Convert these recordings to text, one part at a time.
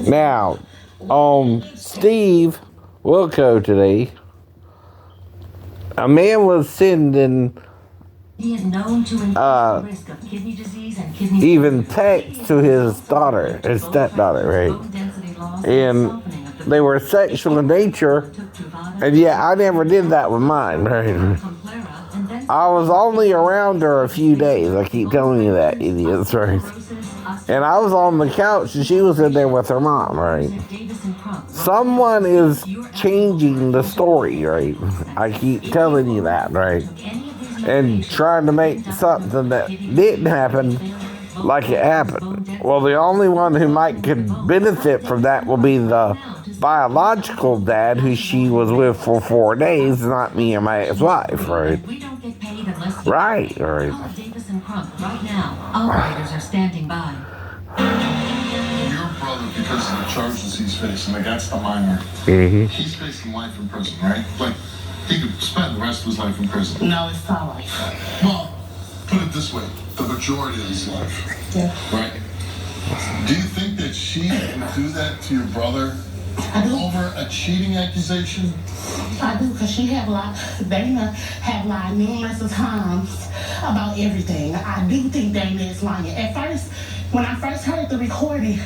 Now, on Steve Wilcos today, a man was sending even text to his daughter, his stepdaughter, right? And they were sexual in nature, and yeah, I never did that with mine, right? I was only around her a few days. I keep telling you that, idiots, right? And I was on the couch, and she was in there with her mom, right? Someone is changing the story, right? I keep telling you that, right? And trying to make something that didn't happen like it happened. Well, the only one who could benefit from that will be the biological dad who she was with for 4 days, not me and my ex-wife, right? Right. Right now, operators are standing by. Your brother, because of the charges he's facing against the minor, he's facing life in prison, right? Like, he could spend the rest of his life in prison. No, it's not life. Well, put it this way, the majority of his life. Yeah. Right? Do you think that she would do that to your brother over a cheating accusation? I do, because she have lied. Dana have lied numerous of times about everything. I do think Dana is lying. At first, when I first heard the recording,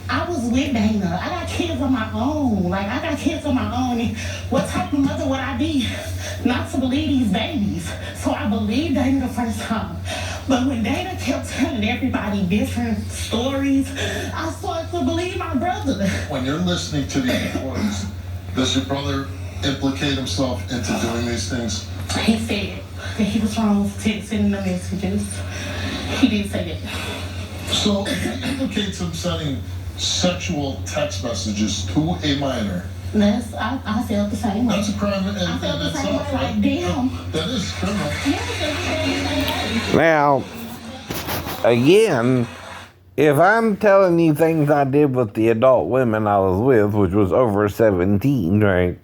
I was with Dana. I got kids of my own. And what type of mother would I be not to believe these babies? So I believed Dana the first time. But when Dana kept telling everybody different stories, I started to believe my brother. When you're listening to these recordings, does your brother implicate himself into doing these things? He said that he was wrong for sending the messages. He did say that. So if he implicates him sending sexual text messages to a minor, I felt the same way. That's a crime. I felt the same way. Like, damn. That is criminal. Now, again, if I'm telling you things I did with the adult women I was with, which was over 17, right?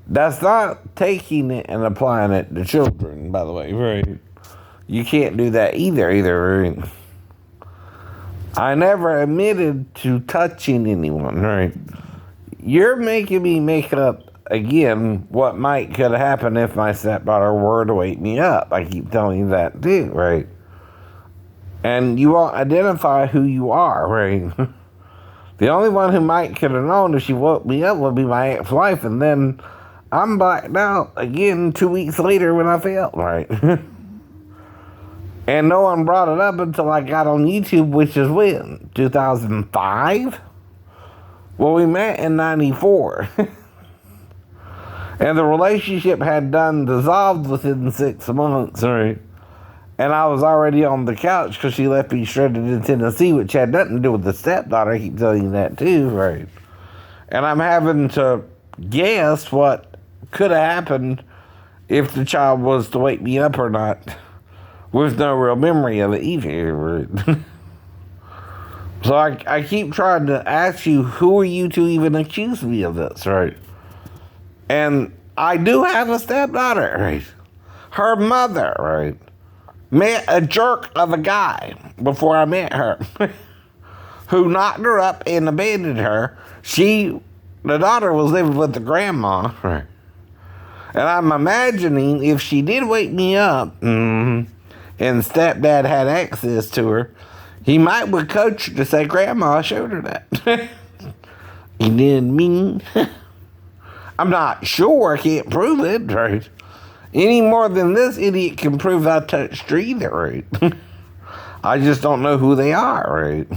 That's not taking it and applying it to children, by the way, right? You can't do that either, right? I never admitted to touching anyone, right? You're making me make up, again, what could have happened if my stepdaughter were to wake me up. I keep telling you that too, right? And you won't identify who you are, right? The only one who could have known if she woke me up would be my ex-wife, and then I'm blacked out again 2 weeks later when I failed, right? And no one brought it up until I got on YouTube, which is when? 2005? Well, we met in 94. And the relationship had dissolved within 6 months, right? And I was already on the couch because she left me stranded in Tennessee, which had nothing to do with the stepdaughter. I keep telling you that too, right? And I'm having to guess what could have happened if the child was to wake me up or not, with no real memory of it either. So I keep trying to ask you, who are you to even accuse me of this, right? And I do have a stepdaughter, right? Her mother, right, met a jerk of a guy before I met her, who knocked her up and abandoned her. The daughter was living with the grandma, right? And I'm imagining if she did wake me up, and stepdad had access to her, he would coach her to say, Grandma showed her that. He didn't mean. I'm not sure. I can't prove it, right? Any more than this idiot can prove I touched her either, right? I just don't know who they are, right?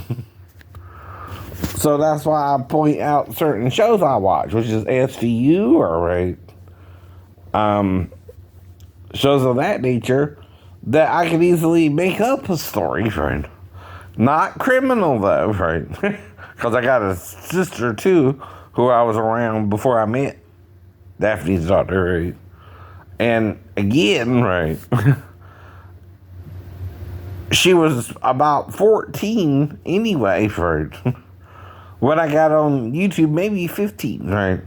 So that's why I point out certain shows I watch, which is SVU, or right? Shows of that nature that I could easily make up a story, right? Not criminal, though, right? Because I got a sister, too, who I was around before I met Daphne's daughter, right? And again, right, she was about 14 anyway, right? When I got on YouTube, maybe 15, right?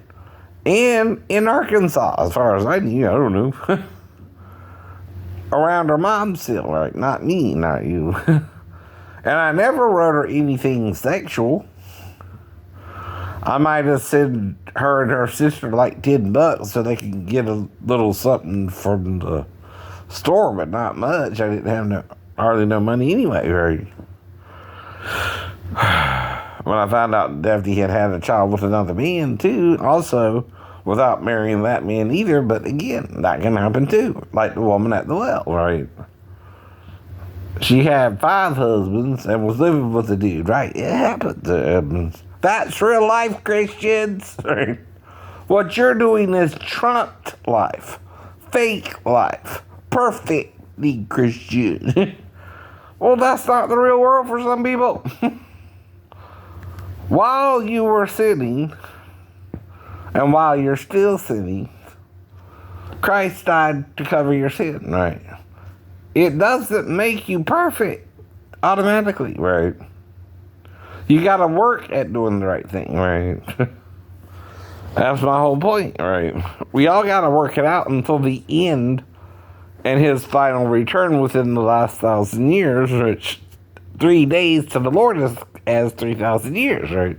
And in Arkansas, as far as I knew, I don't know. Around her mom still, right? Not me, not you. And I never wrote her anything sexual. I might have sent her and her sister like $10 so they can get a little something from the store, but not much. I didn't have hardly no money anyway, right? When I found out Daphne had a child with another man too, also without marrying that man either, but again, that can happen too, like the woman at the well, right? She had 5 husbands and was living with a dude, right? It happens. That's real life, Christians. Right? What you're doing is trumped life, fake life, perfectly Christian. Well, that's not the real world for some people. While you were sinning, and while you're still sinning, Christ died to cover your sin, right? It doesn't make you perfect automatically, right? You gotta work at doing the right thing, right? That's my whole point, right? We all gotta work it out until the end and his final return within the last 1,000 years, which 3 days to the Lord is as 3,000 years, right?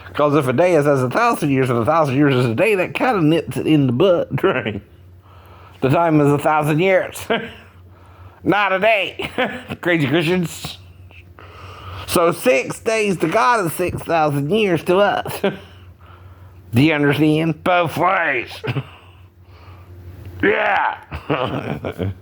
Because if a day is as 1,000 years and 1,000 years is a day, that kind of nips it in the bud, right? The time is 1,000 years, not a day. Crazy Christians. So 6 days to God is 6,000 years to us. Do you understand? Both ways. Yeah.